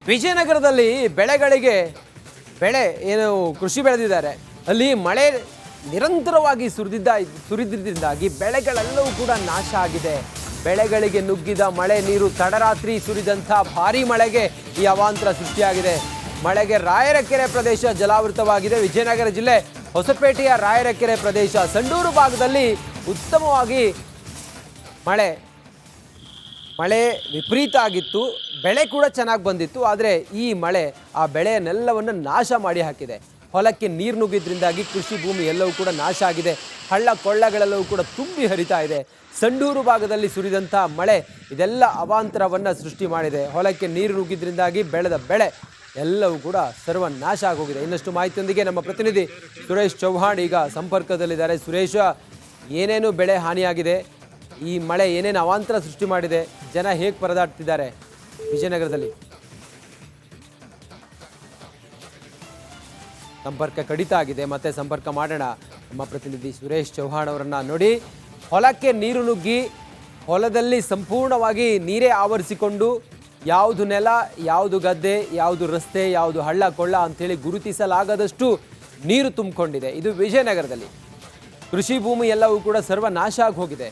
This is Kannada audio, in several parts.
ವಿಜಯನಗರದಲ್ಲಿ ಬೆಳೆ ಏನು ಕೃಷಿ ಬೆಳೆದಿದ್ದಾರೆ ಅಲ್ಲಿ ಮಳೆ ನಿರಂತರವಾಗಿ ಸುರಿದಿದ್ದರಿಂದಾಗಿ ಬೆಳೆಗಳೆಲ್ಲವೂ ಕೂಡ ನಾಶ ಆಗಿದೆ. ಬೆಳೆಗಳಿಗೆ ನುಗ್ಗಿದ ಮಳೆ ನೀರು ತಡರಾತ್ರಿ ಸುರಿದಂಥ ಭಾರೀ ಮಳೆಗೆ ಈ ಅವಾಂತರ ಸೃಷ್ಟಿಯಾಗಿದೆ. ಮಳೆಗೆ ರಾಯರಕೆರೆ ಪ್ರದೇಶ ಜಲಾವೃತವಾಗಿದೆ. ವಿಜಯನಗರ ಜಿಲ್ಲೆ ಹೊಸಪೇಟೆಯ ರಾಯರಕೆರೆ ಪ್ರದೇಶ ಸಂಡೂರು ಭಾಗದಲ್ಲಿ ಉತ್ತಮವಾಗಿ ಮಳೆ ವಿಪರೀತ ಆಗಿತ್ತು. ಬೆಳೆ ಕೂಡ ಚೆನ್ನಾಗಿ ಬಂದಿತ್ತು. ಆದರೆ ಈ ಮಳೆ ಆ ಬೆಳೆಯನ್ನೆಲ್ಲವನ್ನು ನಾಶ ಮಾಡಿ ಹಾಕಿದೆ. ಹೊಲಕ್ಕೆ ನೀರು ನುಗ್ಗಿದ್ರಿಂದಾಗಿ ಕೃಷಿ ಭೂಮಿ ಎಲ್ಲವೂ ಕೂಡ ನಾಶ ಆಗಿದೆ. ಹಳ್ಳ ಕೊಳ್ಳಗಳೆಲ್ಲವೂ ಕೂಡ ತುಂಬಿ ಹರಿತಾ ಇದೆ. ಸಂಡೂರು ಭಾಗದಲ್ಲಿ ಸುರಿದಂಥ ಮಳೆ ಇದೆಲ್ಲ ಅವಾಂತರವನ್ನು ಸೃಷ್ಟಿ ಮಾಡಿದೆ. ಹೊಲಕ್ಕೆ ನೀರು ನುಗ್ಗಿದ್ರಿಂದಾಗಿ ಬೆಳೆದ ಬೆಳೆ ಎಲ್ಲವೂ ಕೂಡ ಸರ್ವನಾಶ ಆಗೋಗಿದೆ. ಇನ್ನಷ್ಟು ಮಾಹಿತಿಯೊಂದಿಗೆ ನಮ್ಮ ಪ್ರತಿನಿಧಿ ಸುರೇಶ್ ಚೌಹಾಣ್ ಈಗ ಸಂಪರ್ಕದಲ್ಲಿದ್ದಾರೆ. ಸುರೇಶ, ಏನೇನು ಬೆಳೆ ಹಾನಿಯಾಗಿದೆ, ಈ ಮಳೆ ಏನೇನು ಅವಾಂತರ ಸೃಷ್ಟಿ ಮಾಡಿದೆ, ಜನ ಹೇಗೆ ಪರದಾಡ್ತಿದ್ದಾರೆ ವಿಜಯನಗರದಲ್ಲಿ? ಸಂಪರ್ಕ ಕಡಿತ ಆಗಿದೆ, ಮತ್ತೆ ಸಂಪರ್ಕ ಮಾಡೋಣ. ನಮ್ಮ ಪ್ರತಿನಿಧಿ ಸುರೇಶ್ ಚೌಹಾಣ್ ಅವರನ್ನ ನೋಡಿ. ಹೊಲಕ್ಕೆ ನೀರು ನುಗ್ಗಿ ಹೊಲದಲ್ಲಿ ಸಂಪೂರ್ಣವಾಗಿ ನೀರೇ ಆವರಿಸಿಕೊಂಡು ಯಾವುದು ನೆಲ, ಯಾವುದು ಗದ್ದೆ, ಯಾವುದು ರಸ್ತೆ, ಯಾವುದು ಹಳ್ಳ ಕೊಳ್ಳ ಅಂಥೇಳಿ ಗುರುತಿಸಲಾಗದಷ್ಟು ನೀರು ತುಂಬಿಕೊಂಡಿದೆ. ಇದು ವಿಜಯನಗರದಲ್ಲಿ ಕೃಷಿ ಭೂಮಿ ಎಲ್ಲವೂ ಕೂಡ ಸರ್ವನಾಶ ಆಗಿ ಹೋಗಿದೆ.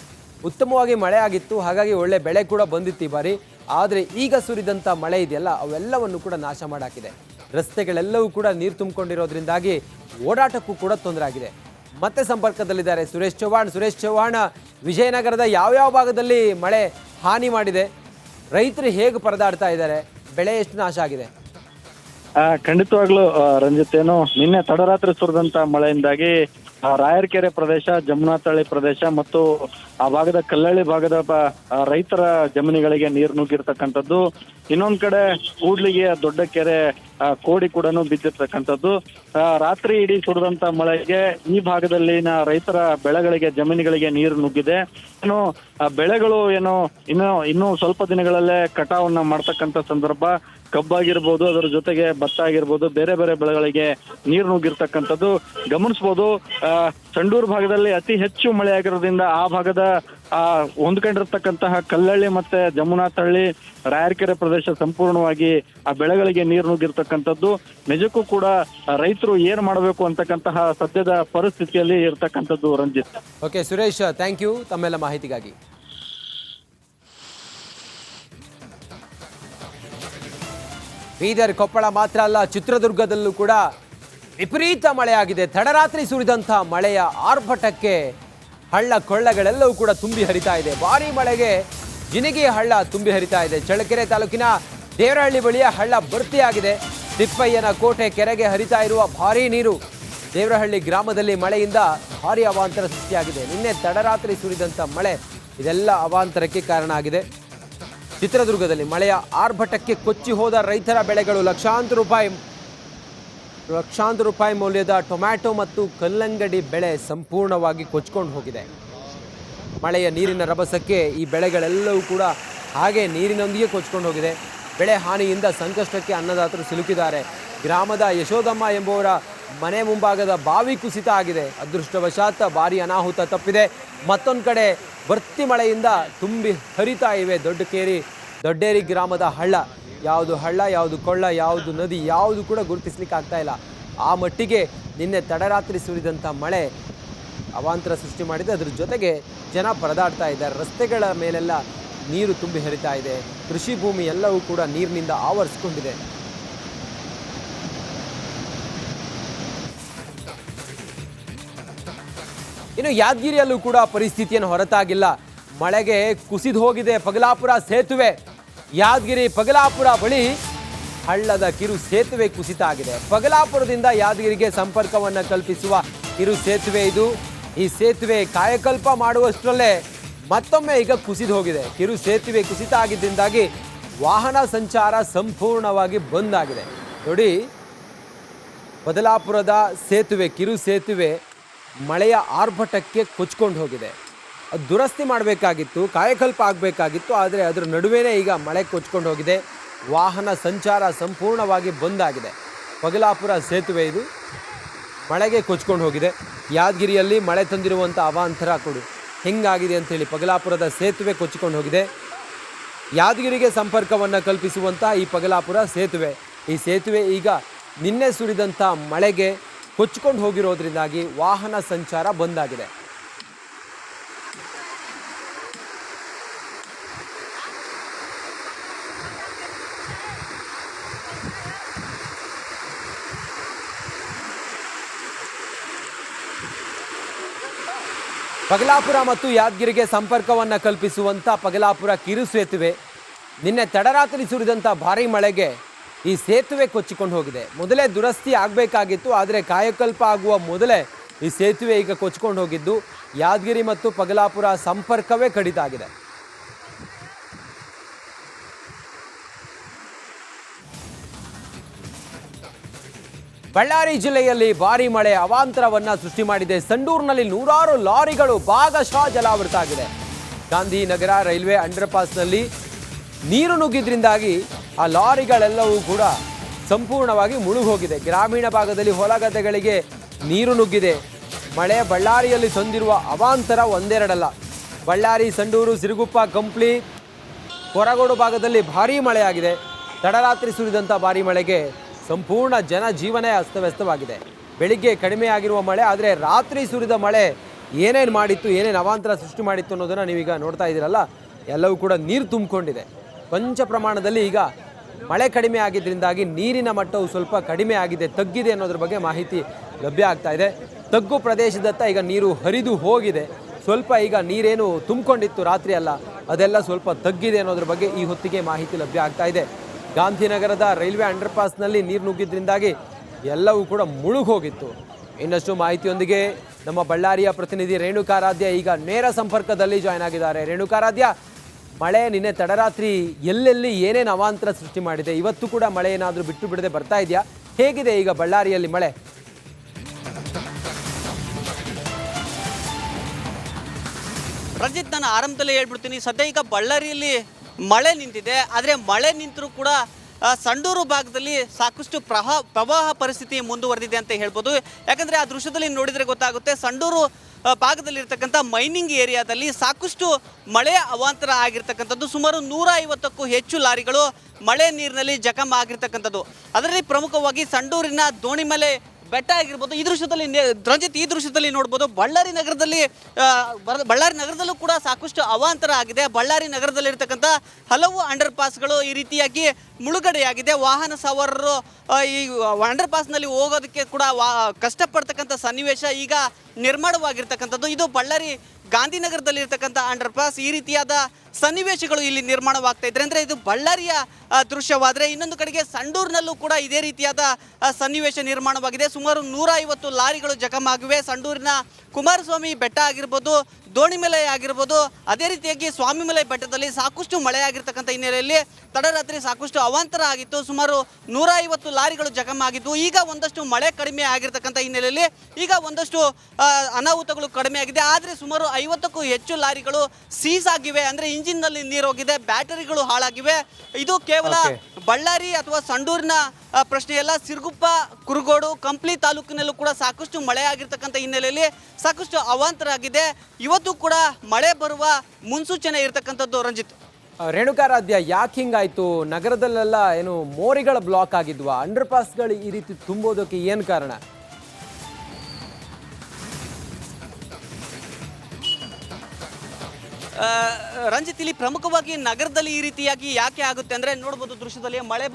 ಉತ್ತಮವಾಗಿ ಮಳೆ ಆಗಿತ್ತು, ಹಾಗಾಗಿ ಒಳ್ಳೆ ಬೆಳೆ ಕೂಡ ಬಂದಿತ್ತು ಈ ಬಾರಿ. ಆದರೆ ಈಗ ಸುರಿದಂಥ ಮಳೆ ಇದೆಯಲ್ಲ, ಅವೆಲ್ಲವನ್ನು ಕೂಡ ನಾಶ ಮಾಡಾಕಿದೆ. ರಸ್ತೆಗಳೆಲ್ಲವೂ ಕೂಡ ನೀರು ತುಂಬಿಕೊಂಡಿರೋದ್ರಿಂದಾಗಿ ಓಡಾಟಕ್ಕೂ ಕೂಡ ತೊಂದರೆ ಆಗಿದೆ. ಮತ್ತೆ ಸಂಪರ್ಕದಲ್ಲಿದ್ದಾರೆ ಸುರೇಶ್ ಚೌಹಾಣ್. ಸುರೇಶ್ ಚೌಹಾಣ್, ವಿಜಯನಗರದ ಯಾವ್ಯಾವ ಭಾಗದಲ್ಲಿ ಮಳೆ ಹಾನಿ ಮಾಡಿದೆ, ರೈತರು ಹೇಗೆ ಪರದಾಡ್ತಾ ಇದ್ದಾರೆ, ಬೆಳೆ ಎಷ್ಟು ನಾಶ ಆಗಿದೆ? ಖಂಡಿತವಾಗ್ಲೂ ರಂಜಿತ್, ಏನು ನಿನ್ನೆ ತಡರಾತ್ರಿ ಸುರಿದಂತ ಮಳೆಯಿಂದಾಗಿ ರಾಯರಕೆರೆ ಪ್ರದೇಶ, ಜಮುನಾತಳಿ ಪ್ರದೇಶ ಮತ್ತು ಆ ಭಾಗದ ಕಲ್ಲಳ್ಳಿ ಭಾಗದ ರೈತರ ಜಮೀನುಗಳಿಗೆ ನೀರು ನುಗ್ಗಿರ್ತಕ್ಕಂಥದ್ದು. ಇನ್ನೊಂದ್ ಕಡೆ ಕೂಡ್ಲಿಗೆ ದೊಡ್ಡ ಕೆರೆ ಕೋಡಿ ಕೂಡ ಬಿದ್ದಿರ್ತಕ್ಕಂಥದ್ದು. ರಾತ್ರಿ ಇಡೀ ಸುರಿದಂತ ಮಳೆಗೆ ಈ ಭಾಗದಲ್ಲಿನ ರೈತರ ಬೆಳೆಗಳಿಗೆ, ಜಮೀನುಗಳಿಗೆ ನೀರು ನುಗ್ಗಿದೆ. ಏನು ಬೆಳೆಗಳು ಇನ್ನು ಸ್ವಲ್ಪ ದಿನಗಳಲ್ಲೇ ಕಟಾವನ್ನ ಮಾಡ್ತಕ್ಕಂಥ ಸಂದರ್ಭ. ಕಬ್ಬಾಗಿರ್ಬೋದು, ಅದರ ಜೊತೆಗೆ ಭತ್ತ ಆಗಿರ್ಬೋದು, ಬೇರೆ ಬೇರೆ ಬೆಳೆಗಳಿಗೆ ನೀರು ನುಗ್ಗಿರ್ತಕ್ಕಂಥದ್ದು ಗಮನಿಸಬಹುದು. ಸಂಡೂರು ಭಾಗದಲ್ಲಿ ಅತಿ ಹೆಚ್ಚು ಮಳೆ ಆಗಿರೋದ್ರಿಂದ ಆ ಭಾಗದ ಹೊಂದ್ಕೊಂಡಿರ್ತಕ್ಕಂತಹ ಕಲ್ಲಳ್ಳಿ ಮತ್ತೆ ಜಮುನಾತಹಳ್ಳಿ, ರಾಯರಕೆರೆ ಪ್ರದೇಶ ಸಂಪೂರ್ಣವಾಗಿ ಆ ಬೆಳೆಗಳಿಗೆ ನೀರು ನುಗ್ಗಿರ್ತಕ್ಕಂಥದ್ದು. ನಿಜಕ್ಕೂ ಕೂಡ ರೈತರು ಏನ್ ಮಾಡಬೇಕು ಅಂತಕ್ಕಂತಹ ಸದ್ಯದ ಪರಿಸ್ಥಿತಿಯಲ್ಲಿ ಇರ್ತಕ್ಕಂಥದ್ದು Ranjit. Okay Suresh, thank you ತಮ್ಮೆಲ್ಲ ಮಾಹಿತಿಗಾಗಿ. ಬೀದರ್, ಕೊಪ್ಪಳ ಮಾತ್ರ ಅಲ್ಲ, ಚಿತ್ರದುರ್ಗದಲ್ಲೂ ಕೂಡ ವಿಪರೀತ ಮಳೆಯಾಗಿದೆ. ತಡರಾತ್ರಿ ಸುರಿದಂಥ ಮಳೆಯ ಆರ್ಭಟಕ್ಕೆ ಹಳ್ಳ ಕೊಳ್ಳಗಳೆಲ್ಲವೂ ಕೂಡ ತುಂಬಿ ಹರಿತಾ ಇದೆ. ಭಾರೀ ಮಳೆಗೆ ಜಿನಗಿ ಹಳ್ಳ ತುಂಬಿ ಹರಿತಾ ಇದೆ. ಚಳ್ಳಕೆರೆ ತಾಲೂಕಿನ ದೇವರಹಳ್ಳಿ ಬಳಿಯ ಹಳ್ಳ ಭರ್ತಿಯಾಗಿದೆ. ತಿಪ್ಪಯ್ಯನ ಕೋಟೆ ಕೆರೆಗೆ ಹರಿತಾ ಇರುವ ಭಾರೀ ನೀರು. ದೇವರಹಳ್ಳಿ ಗ್ರಾಮದಲ್ಲಿ ಮಳೆಯಿಂದ ಭಾರೀ ಅವಾಂತರ ಸೃಷ್ಟಿಯಾಗಿದೆ. ನಿನ್ನೆ ತಡರಾತ್ರಿ ಸುರಿದಂಥ ಮಳೆ ಇದೆಲ್ಲ ಅವಾಂತರಕ್ಕೆ ಕಾರಣ ಆಗಿದೆ. ಚಿತ್ರದುರ್ಗದಲ್ಲಿ ಮಳೆಯ ಆರ್ಭಟಕ್ಕೆ ಕೊಚ್ಚಿ ಹೋದ ರೈತರ ಬೆಳೆಗಳು. ಲಕ್ಷಾಂತರ ರೂಪಾಯಿ ಮೌಲ್ಯದ ಟೊಮ್ಯಾಟೊ ಮತ್ತು ಕಲ್ಲಂಗಡಿ ಬೆಳೆ ಸಂಪೂರ್ಣವಾಗಿ ಕೊಚ್ಕೊಂಡು ಹೋಗಿದೆ. ಮಳೆಯ ನೀರಿನ ರಭಸಕ್ಕೆ ಈ ಬೆಳೆಗಳೆಲ್ಲವೂ ಕೂಡ ಹಾಗೆ ನೀರಿನೊಂದಿಗೆ ಕೊಚ್ಕೊಂಡು ಹೋಗಿದೆ. ಬೆಳೆ ಹಾನಿಯಿಂದ ಸಂಕಷ್ಟಕ್ಕೆ ಅನ್ನದಾತರು ಸಿಲುಕಿದ್ದಾರೆ. ಗ್ರಾಮದ ಯಶೋದಮ್ಮ ಎಂಬುವರ ಮನೆ ಮುಂಭಾಗದ ಬಾವಿ ಕುಸಿತ ಆಗಿದೆ. ಅದೃಷ್ಟವಶಾತ್ ಭಾರಿ ಅನಾಹುತ ತಪ್ಪಿದೆ. ಮತ್ತೊಂದು ಕಡೆ ಭರ್ತಿ ಮಳೆಯಿಂದ ತುಂಬಿ ಹರಿತಾ ಇವೆ ದೊಡ್ಡೇರಿ ಗ್ರಾಮದ ಹಳ್ಳ. ಯಾವುದು ಹಳ್ಳ, ಯಾವುದು ಕೊಳ್ಳ, ಯಾವುದು ನದಿ, ಯಾವುದು ಕೂಡ ಗುರುತಿಸ್ಲಿಕ್ಕೆ ಆಗ್ತಾ ಇಲ್ಲ. ಆ ಮಟ್ಟಿಗೆ ನಿನ್ನೆ ತಡರಾತ್ರಿ ಸುರಿದಂಥ ಮಳೆ ಅವಾಂತರ ಸೃಷ್ಟಿ ಮಾಡಿದೆ. ಅದ್ರ ಜೊತೆಗೆ ಜನ ಪರದಾಡ್ತಾ ಇದ್ದಾರೆ. ರಸ್ತೆಗಳ ಮೇಲೆಲ್ಲ ನೀರು ತುಂಬಿ ಹರಿತಾ ಇದೆ. ಕೃಷಿ ಭೂಮಿ ಎಲ್ಲವೂ ಕೂಡ ನೀರಿನಿಂದ ಆವರಿಸಿಕೊಂಡಿದೆ. ಇನ್ನು ಯಾದಗಿರಿಯಲ್ಲೂ ಕೂಡ ಪರಿಸ್ಥಿತಿಯನ್ನು ಹೊರತಾಗಿಲ್ಲ. ಮಳೆಗೆ ಕುಸಿದು ಹೋಗಿದೆ ಪಗಲಾಪುರ ಸೇತುವೆ. ಯಾದಗಿರಿ ಪಗಲಾಪುರ ಬಳಿ ಹಳ್ಳದ ಕಿರು ಸೇತುವೆ ಕುಸಿತ ಆಗಿದೆ. ಪಗಲಾಪುರದಿಂದ ಯಾದಗಿರಿಗೆ ಸಂಪರ್ಕವನ್ನು ಕಲ್ಪಿಸುವ ಕಿರು ಸೇತುವೆ ಇದು. ಈ ಸೇತುವೆ ಕಾಯಕಲ್ಪ ಮಾಡುವಷ್ಟರಲ್ಲೇ ಮತ್ತೊಮ್ಮೆ ಈಗ ಕುಸಿದು ಹೋಗಿದೆ. ಕಿರು ಸೇತುವೆ ಕುಸಿತ ಆಗಿದ್ದರಿಂದಾಗಿ ವಾಹನ ಸಂಚಾರ ಸಂಪೂರ್ಣವಾಗಿ ಬಂದ್ ಆಗಿದೆ. ನೋಡಿ, ಬದಲಾಪುರದ ಸೇತುವೆ, ಕಿರು ಸೇತುವೆ ಮಳೆಯ ಆರ್ಭಟಕ್ಕೆ ಕೊಚ್ಕೊಂಡು ಹೋಗಿದೆ. ಅದು ದುರಸ್ತಿ ಮಾಡಬೇಕಾಗಿತ್ತು, ಕಾಯಕಲ್ಪ ಆಗಬೇಕಾಗಿತ್ತು. ಆದರೆ ಅದರ ನಡುವೆನೇ ಈಗ ಮಳೆ ಕೊಚ್ಕೊಂಡು ಹೋಗಿದೆ. ವಾಹನ ಸಂಚಾರ ಸಂಪೂರ್ಣವಾಗಿ ಬಂದ್ ಆಗಿದೆ. ಪಗಲಾಪುರ ಸೇತುವೆ ಇದು ಮಳೆಗೆ ಕೊಚ್ಕೊಂಡು ಹೋಗಿದೆ. ಯಾದಗಿರಿಯಲ್ಲಿ ಮಳೆ ತಂದಿರುವಂಥ ಅವಾಂತರ ಕೊಡು ಹೆಂಗಾಗಿದೆ ಅಂಥೇಳಿ ಪಗಲಾಪುರದ ಸೇತುವೆ ಕೊಚ್ಚಿಕೊಂಡು ಹೋಗಿದೆ. ಯಾದಗಿರಿಗೆ ಸಂಪರ್ಕವನ್ನು ಕಲ್ಪಿಸುವಂಥ ಈ ಪಗಲಾಪುರ ಸೇತುವೆ, ಈ ಸೇತುವೆ ಈಗ ನಿನ್ನೆ ಸುರಿದಂಥ ಮಳೆಗೆ ಕೊಚ್ಚಿಕೊಂಡು ಹೋಗಿರೋದ್ರಿಂದಾಗಿ ವಾಹನ ಸಂಚಾರ ಬಂದಾಗಿದೆ. ಪಗಲಾಪುರ ಮತ್ತು ಯಾದಗಿರಿಗೆ ಸಂಪರ್ಕವನ್ನು ಕಲ್ಪಿಸುವಂಥ ಪಗಲಾಪುರ ಕಿರು ಸೇತುವೆ ನಿನ್ನೆ ತಡರಾತ್ರಿ ಸುರಿದಂಥ ಭಾರೀ ಮಳೆಗೆ ಈ ಸೇತುವೆ ಕೊಚ್ಚಿಕೊಂಡು ಹೋಗಿದೆ. ಮೊದಲೇ ದುರಸ್ತಿ ಆಗಬೇಕಾಗಿತ್ತು, ಆದರೆ ಕಾಯಕಲ್ಪ ಆಗುವ ಮೊದಲೇ ಈ ಸೇತುವೆ ಈಗ ಕೊಚ್ಚಿಕೊಂಡು ಹೋಗಿದ್ದು ಯಾದಗಿರಿ ಮತ್ತು ಪಗಲಾಪುರ ಸಂಪರ್ಕವೇ ಕಡಿತ ಆಗಿದೆ. ಬಳ್ಳಾರಿ ಜಿಲ್ಲೆಯಲ್ಲಿ ಭಾರೀ ಮಳೆ ಅವಾಂತರವನ್ನ ಸೃಷ್ಟಿ ಮಾಡಿದೆ. ಸಂಡೂರಿನಲ್ಲಿ ನೂರಾರು ಲಾರಿಗಳು ಭಾಗಶಃ ಜಲಾವೃತ ಆಗಿದೆ. ಗಾಂಧಿನಗರ ರೈಲ್ವೆ ಅಂಡರ್ ಪಾಸ್ನಲ್ಲಿ ನೀರು ನುಗ್ಗಿದ್ರಿಂದಾಗಿ ಆ ಲಾರಿಗಳೆಲ್ಲವೂ ಕೂಡ ಸಂಪೂರ್ಣವಾಗಿ ಮುಳುಗೋಗಿದೆ. ಗ್ರಾಮೀಣ ಭಾಗದಲ್ಲಿ ಹೊಲಗದ್ದೆಗಳಿಗೆ ನೀರು ನುಗ್ಗಿದೆ. ಮಳೆ ಬಳ್ಳಾರಿಯಲ್ಲಿ ತಂದಿರುವ ಅವಾಂತರ ಒಂದೆರಡಲ್ಲ. ಬಳ್ಳಾರಿ, ಸಂಡೂರು, ಸಿರುಗುಪ್ಪ, ಕಂಪ್ಲಿ, ಕೊರಗೋಡು ಭಾಗದಲ್ಲಿ ಭಾರೀ ಮಳೆಯಾಗಿದೆ. ತಡರಾತ್ರಿ ಸುರಿದಂಥ ಭಾರೀ ಮಳೆಗೆ ಸಂಪೂರ್ಣ ಜನಜೀವನ ಅಸ್ತವ್ಯಸ್ತವಾಗಿದೆ. ಬೆಳಿಗ್ಗೆ ಕಡಿಮೆ ಆಗಿರುವ ಮಳೆ, ಆದರೆ ರಾತ್ರಿ ಸುರಿದ ಮಳೆ ಏನೇನು ಮಾಡಿತ್ತು, ಏನೇನು ಅವಾಂತರ ಸೃಷ್ಟಿ ಮಾಡಿತ್ತು ಅನ್ನೋದನ್ನು ನೀವೀಗ ನೋಡ್ತಾ ಇದ್ದೀರಲ್ಲ, ಎಲ್ಲವೂ ಕೂಡ ನೀರು ತುಂಬಿಕೊಂಡಿದೆ. ಕೊಂಚ ಪ್ರಮಾಣದಲ್ಲಿ ಈಗ ಮಳೆ ಕಡಿಮೆ ಆಗಿದ್ದರಿಂದಾಗಿ ನೀರಿನ ಮಟ್ಟವು ಸ್ವಲ್ಪ ಕಡಿಮೆ ಆಗಿದೆ, ತಗ್ಗಿದೆ ಅನ್ನೋದ್ರ ಬಗ್ಗೆ ಮಾಹಿತಿ ಲಭ್ಯ ಆಗ್ತಾ ಇದೆ. ತಗ್ಗು ಪ್ರದೇಶದತ್ತ ಈಗ ನೀರು ಹರಿದು ಹೋಗಿದೆ. ಸ್ವಲ್ಪ ಈಗ ನೀರೇನು ತುಂಬಿಕೊಂಡಿತ್ತು ರಾತ್ರಿ ಅಲ್ಲ, ಅದೆಲ್ಲ ಸ್ವಲ್ಪ ತಗ್ಗಿದೆ ಅನ್ನೋದ್ರ ಬಗ್ಗೆ ಈ ಹೊತ್ತಿಗೆ ಮಾಹಿತಿ ಲಭ್ಯ ಆಗ್ತಾ ಇದೆ. ಗಾಂಧಿನಗರದ ರೈಲ್ವೆ ಅಂಡರ್ ಪಾಸ್ನಲ್ಲಿ ನೀರು ನುಗ್ಗಿದ್ರಿಂದಾಗಿ ಎಲ್ಲವೂ ಕೂಡ ಮುಳುಗೋಗಿತ್ತು. ಇನ್ನಷ್ಟು ಮಾಹಿತಿಯೊಂದಿಗೆ ನಮ್ಮ ಬಳ್ಳಾರಿಯ ಪ್ರತಿನಿಧಿ ರೇಣುಕಾರಾಧ್ಯ ಈಗ ನೇರ ಸಂಪರ್ಕದಲ್ಲಿ ಜಾಯ್ನ್ ಆಗಿದ್ದಾರೆ. ರೇಣುಕಾರಾಧ್ಯ, ಮಳೆ ನಿನ್ನೆ ತಡರಾತ್ರಿ ಎಲ್ಲೆಲ್ಲಿ ಏನೇನು ಅವಾಂತರ ಸೃಷ್ಟಿ ಮಾಡಿದೆ, ಇವತ್ತು ಕೂಡ ಮಳೆ ಏನಾದರೂ ಬಿಟ್ಟು ಬಿಡದೆ ಬರ್ತಾ ಇದೆಯಾ? ಹೇಗಿದೆ ಈಗ ಬಳ್ಳಾರಿಯಲ್ಲಿ ಮಳೆ? ರಂಜಿತ್, ನಾನು ಆರಂಭದಲ್ಲೇ ಹೇಳ್ಬಿಡ್ತೀನಿ, ಸದ್ಯ ಈಗ ಬಳ್ಳಾರಿಯಲ್ಲಿ ಮಳೆ ನಿಂತಿದೆ. ಆದರೆ ಮಳೆ ನಿಂತರೂ ಕೂಡ ಸಂಡೂರು ಭಾಗದಲ್ಲಿ ಸಾಕಷ್ಟು ಪ್ರವಾಹ ಪರಿಸ್ಥಿತಿ ಮುಂದುವರೆದಿದೆ ಅಂತ ಹೇಳ್ಬೋದು. ಯಾಕಂದರೆ ಆ ದೃಶ್ಯದಲ್ಲಿ ನೋಡಿದರೆ ಗೊತ್ತಾಗುತ್ತೆ, ಸಂಡೂರು ಭಾಗದಲ್ಲಿರ್ತಕ್ಕಂಥ ಮೈನಿಂಗ್ ಏರಿಯಾದಲ್ಲಿ ಸಾಕಷ್ಟು ಮಳೆ ಅವಾಂತರ ಆಗಿರ್ತಕ್ಕಂಥದ್ದು. ಸುಮಾರು 150ಕ್ಕೂ ಹೆಚ್ಚು ಲಾರಿಗಳು ಮಳೆ ನೀರಿನಲ್ಲಿ ಜಖಮ್ ಆಗಿರ್ತಕ್ಕಂಥದ್ದು. ಅದರಲ್ಲಿ ಪ್ರಮುಖವಾಗಿ ಸಂಡೂರಿನ ದೋಣಿಮಲೆ ಬೆಟ್ಟ ಆಗಿರ್ಬೋದು. ಈ ದೃಶ್ಯದಲ್ಲಿ ರಂಜಿತ್, ಈ ದೃಶ್ಯದಲ್ಲಿ ನೋಡ್ಬೋದು ಬಳ್ಳಾರಿ ನಗರದಲ್ಲೂ ಕೂಡ ಸಾಕಷ್ಟು ಅವಾಂತರ ಆಗಿದೆ. ಬಳ್ಳಾರಿ ನಗರದಲ್ಲಿರ್ತಕ್ಕಂಥ ಹಲವು ಅಂಡರ್ ಪಾಸ್ಗಳು ಈ ರೀತಿಯಾಗಿ ಮುಳುಗಡೆಯಾಗಿದೆ. ವಾಹನ ಸವಾರರು ಈ ಅಂಡರ್ ಪಾಸ್ನಲ್ಲಿ ಹೋಗೋದಕ್ಕೆ ಕೂಡ ಕಷ್ಟಪಡ್ತಕ್ಕಂಥ ಸನ್ನಿವೇಶ ಈಗ ನಿರ್ಮಾಣವಾಗಿರ್ತಕ್ಕಂಥದ್ದು. ಇದು ಬಳ್ಳಾರಿ ಗಾಂಧಿನಗರದಲ್ಲಿರ್ತಕ್ಕಂಥ ಅಂಡರ್ ಪಾಸ್. ಈ ರೀತಿಯಾದ ಸನ್ನಿವೇಶಗಳು ಇಲ್ಲಿ ನಿರ್ಮಾಣವಾಗ್ತಾ ಇದ್ರೆ ಅಂದರೆ ಇದು ಬಳ್ಳಾರಿಯ ದೃಶ್ಯವಾದರೆ, ಇನ್ನೊಂದು ಕಡೆಗೆ ಸಂಡೂರಿನಲ್ಲೂ ಕೂಡ ಇದೇ ರೀತಿಯಾದ ಸನ್ನಿವೇಶ ನಿರ್ಮಾಣವಾಗಿದೆ. ಸುಮಾರು 150 ಲಾರಿಗಳು ಜಖಮ್ ಆಗಿವೆ. ಸಂಡೂರಿನ ಕುಮಾರಸ್ವಾಮಿ ಬೆಟ್ಟ ಆಗಿರ್ಬೋದು, ದೋಣಿಮಲೆ ಆಗಿರ್ಬೋದು, ಅದೇ ರೀತಿಯಾಗಿ ಸ್ವಾಮಿಮಲೆ ಬೆಟ್ಟದಲ್ಲಿ ಸಾಕಷ್ಟು ಮಳೆ ಆಗಿರ್ತಕ್ಕಂಥ ಹಿನ್ನೆಲೆಯಲ್ಲಿ ತಡರಾತ್ರಿ ಸಾಕಷ್ಟು ಅವಾಂತರ ಆಗಿತ್ತು. ಸುಮಾರು 150 ಲಾರಿಗಳು ಜಖಮ್ ಆಗಿದ್ದು. ಈಗ ಒಂದಷ್ಟು ಮಳೆ ಕಡಿಮೆ ಆಗಿರ್ತಕ್ಕಂಥ ಹಿನ್ನೆಲೆಯಲ್ಲಿ ಈಗ ಒಂದಷ್ಟು ಅನಾಹುತಗಳು ಕಡಿಮೆ ಆಗಿದೆ. ಆದರೆ ಸುಮಾರು 50ಕ್ಕೂ ಹೆಚ್ಚು ಲಾರಿಗಳು ಸೀಸ್ ಆಗಿವೆ, ಅಂದರೆ ಇಂಜಿನ್ನಲ್ಲಿ ನೀರು ಹೋಗಿದೆ, ಬ್ಯಾಟರಿಗಳು ಹಾಳಾಗಿವೆ. ಇದು ಕೇವಲ ಬಳ್ಳಾರಿ ಅಥವಾ ಸಂಡೂರಿನ ಪ್ರಶ್ನೆಯಲ್ಲ, ಸಿರುಗುಪ್ಪ, ಕುರುಗೋಡು, ಕಂಪ್ಲಿ ತಾಲೂಕಿನಲ್ಲೂ ಕೂಡ ಸಾಕಷ್ಟು ಮಳೆ ಆಗಿರ್ತಕ್ಕಂಥ ಹಿನ್ನೆಲೆಯಲ್ಲಿ ಸಾಕಷ್ಟು ಅವಾಂತರ ಆಗಿದೆ. ಇವತ್ತು ಕೂಡ ಮಳೆ ಬರುವ ಮುನ್ಸೂಚನೆ ಇರತಕ್ಕಂಥದ್ದು. ರಂಜಿತ್, ರೇಣುಕಾರಾಧ್ಯ, ಯಾಕೆ ಹಿಂಗಾಯ್ತು? ನಗರದಲ್ಲೆಲ್ಲ ಏನು ಮೋರಿಗಳ ಬ್ಲಾಕ್ ಆಗಿದ್ವಾ? ಅಂಡರ್ ಪಾಸ್ಗಳು ಈ ರೀತಿ ತುಂಬೋದಕ್ಕೆ ಏನು ಕಾರಣ? ರಂಜಿತ್, ಇಲ್ಲಿ ಪ್ರಮುಖವಾಗಿ ನಗರದಲ್ಲಿ ಈ ರೀತಿಯಾಗಿ ಯಾಕೆ ಆಗುತ್ತೆ ಅಂದರೆ ನೋಡ್ಬೋದು ದೃಶ್ಯದಲ್ಲಿ ಮಳೆ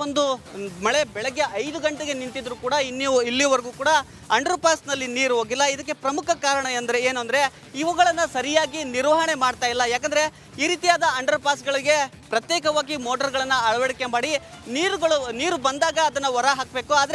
ಬೆಳಗ್ಗೆ 5 ಗಂಟೆಗೆ ನಿಂತಿದ್ರು ಕೂಡ ಇಲ್ಲಿವರೆಗೂ ಕೂಡ ಅಂಡರ್ ಪಾಸ್ನಲ್ಲಿ ನೀರು ಹೋಗಿಲ್ಲ. ಇದಕ್ಕೆ ಪ್ರಮುಖ ಕಾರಣ ಏನು ಅಂದರೆ ಇವುಗಳನ್ನು ಸರಿಯಾಗಿ ನಿರ್ವಹಣೆ ಮಾಡ್ತಾ ಇಲ್ಲ. ಯಾಕಂದರೆ ಈ ರೀತಿಯಾದ ಅಂಡರ್ ಪಾಸ್ಗಳಿಗೆ ಪ್ರತ್ಯೇಕವಾಗಿ ಮೋಟರ್ಗಳನ್ನು ಅಳವಡಿಕೆ ಮಾಡಿ ನೀರು ಬಂದಾಗ ಅದನ್ನು ಹೊರ ಹಾಕಬೇಕು. ಆದರೆ